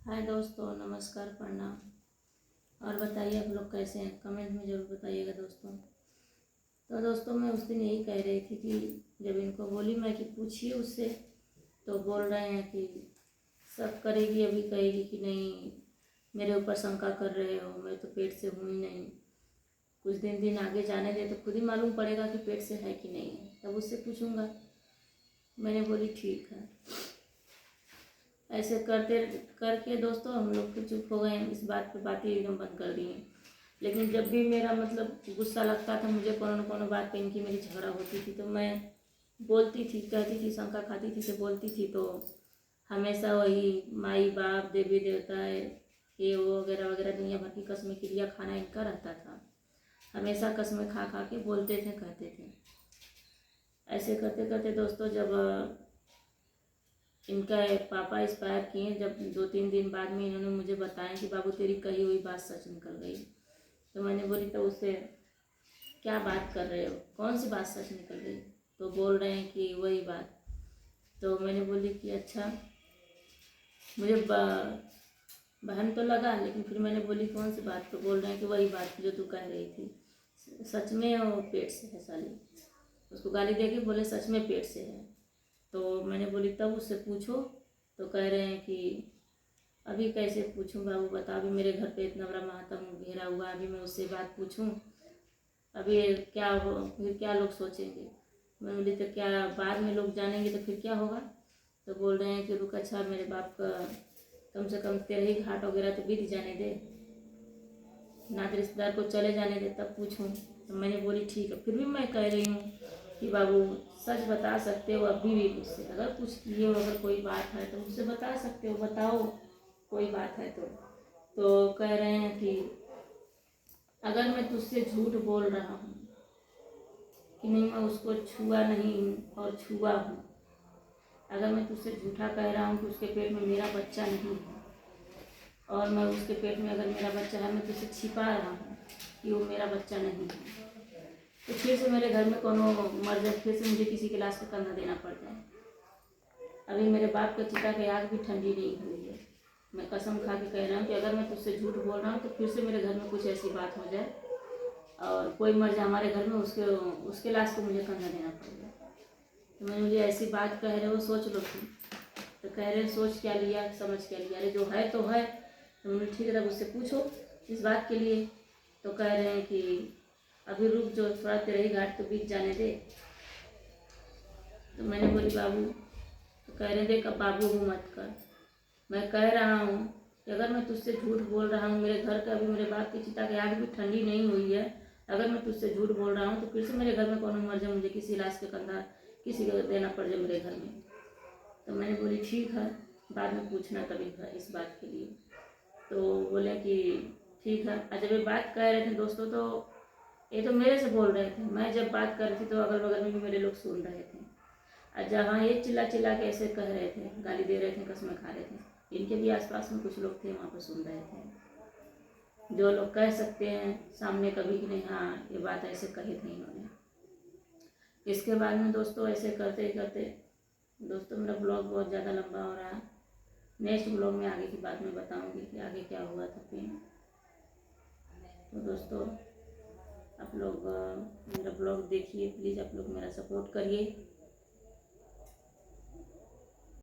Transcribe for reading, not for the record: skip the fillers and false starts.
हाय दोस्तों, नमस्कार, प्रणाम। और बताइए आप लोग कैसे हैं, कमेंट में ज़रूर बताइएगा दोस्तों। तो दोस्तों मैं उस दिन यही कह रही थी कि जब इनको बोली मैं कि पूछिए उससे, तो बोल रहे हैं कि सब करेगी, अभी कहेगी कि नहीं मेरे ऊपर शंका कर रहे हो, मैं तो पेट से हूँ ही नहीं। कुछ दिन आगे जाने दे तो खुद ही मालूम पड़ेगा कि पेट से है कि नहीं है, तब उससे पूछूंगा। मैंने बोली ठीक है। ऐसे करते करके दोस्तों हम लोग फिर चुप हो गए, इस बात पे बातें एकदम बंद कर दिए। लेकिन जब भी मेरा मतलब गुस्सा लगता था, मुझे कोनो न कोनो बात पे इनकी मेरी झगड़ा होती थी, तो मैं बोलती थी, कहती थी, शंका खाती थी, तो बोलती थी, तो हमेशा वही माई बाप देवी देवता है ये वो वगैरह वगैरह दुनिया भर की कस्में क्रिया खाना इनका रहता था। हमेशा कस्में खा खा के बोलते थे, कहते थे। ऐसे करते करते दोस्तों जब इनका पापा एक्सपायर किए, जब 2-3 दिन बाद में इन्होंने मुझे बताया कि बाबू तेरी कही हुई बात सच निकल गई, तो मैंने बोली तो उससे क्या बात कर रहे हो, कौन सी बात सच निकल गई? तो बोल रहे हैं कि वही बात। तो मैंने बोली कि अच्छा, मुझे बहन तो लगा, लेकिन फिर मैंने बोली कौन सी बात? तो बोल रहे हैं कि वही बात जो तू कह रही थी, सच में वो पेट से है साली। उसको गाली दे के बोले सच में पेट से है। तो मैंने बोली तब उससे पूछो। तो कह रहे हैं कि अभी कैसे पूछूं बाबू, बता, अभी मेरे घर पे इतना बड़ा मातम घेरा हुआ, अभी मैं उससे बात पूछूं? अभी क्या हो, फिर क्या लोग सोचेंगे? मैं बोली तो क्या बाद में लोग जानेंगे तो फिर क्या होगा? तो बोल रहे हैं कि रुक, अच्छा मेरे बाप का कम से कम तेरे ही घाट वगैरह तो बीत जाने दे, नात रिश्तेदार को चले जाने दे, तब पूछूं। तो मैंने बोली ठीक है। फिर भी मैं कह रही हूँ कि बाबू सच बता सकते हो अभी भी मुझसे, अगर कुछ किए हो, अगर कोई बात है तो मुझसे बता सकते हो, बताओ कोई बात है तो कह रहे हैं कि अगर मैं तुझसे झूठ बोल रहा हूँ कि नहीं मैं उसको छुआ नहीं हूँ और छुआ हूँ, अगर मैं तुझसे झूठा कह रहा हूँ कि उसके पेट में मेरा बच्चा नहीं है, और मैं उसके पेट में अगर मेरा बच्चा है, मैं तुझसे छिपा रहा हूँ कि वो मेरा बच्चा नहीं है, तो फिर से मेरे घर में कोनो मर जाए, फिर से मुझे किसी के लाश का कंधा देना पड़ जाए। अभी मेरे बाप के चिता की आग भी ठंडी नहीं हुई है। मैं कसम खा के कह रहा हूँ कि अगर मैं तुझसे झूठ बोल रहा हूँ तो फिर से मेरे घर में कुछ ऐसी बात हो जाए और कोई मर जाए हमारे घर में, उसके लाश को मुझे कंधा देना पड़ जाए। तो मैंने मुझे ऐसी बात कह रहे हो, सोच लो तुम। तो कह रहे सोच क्या लिया, समझ क्या लिया? अरे जो है तो है। तो मैंने ठीक है, तब उससे पूछो इस बात के लिए। तो कह रहे हैं कि अभी रुक, जो थोड़ा तेरे ही घाट तो बीत जाने दे। तो मैंने बोली बाबू, तो कह रहे देख अब बाबू हूँ मत कर, मैं कह रहा हूँ कि अगर मैं तुझसे झूठ बोल रहा हूँ, मेरे घर का अभी मेरे बाप की चिता की आग भी ठंडी नहीं हुई है, अगर मैं तुझसे झूठ बोल रहा हूँ तो फिर से मेरे घर में कौन मर जाए, मुझे किसी लाश के कंधा किसी को देना पड़ जाए मेरे घर में। तो मैंने बोली ठीक है, बाद में पूछना कभी इस बात के लिए। तो बोले कि ठीक है। और जब ये बात कह रहे थे दोस्तों, तो ये तो मेरे से बोल रहे थे, मैं जब बात कर रही थी तो अगल बगल में भी मेरे लोग सुन रहे थे। और जहाँ ये चिल्ला चिल्ला के ऐसे कह रहे थे, गाली दे रहे थे, कसमें खा रहे थे, इनके भी आसपास में कुछ लोग थे, वहाँ पर सुन रहे थे। जो लोग कह सकते हैं सामने कभी कि नहीं हाँ ये बात ऐसे कही थी इन्होंने। इसके बाद में दोस्तों ऐसे करते ही करते दोस्तों मेरा ब्लॉग बहुत ज़्यादा लंबा हो रहा है। नेक्स्ट ब्लॉग में आगे की बात मैं बताऊंगी कि आगे क्या हुआ था फिर। तो दोस्तों आप लोग मेरा ब्लॉग देखिए, प्लीज़ आप लोग मेरा सपोर्ट करिए।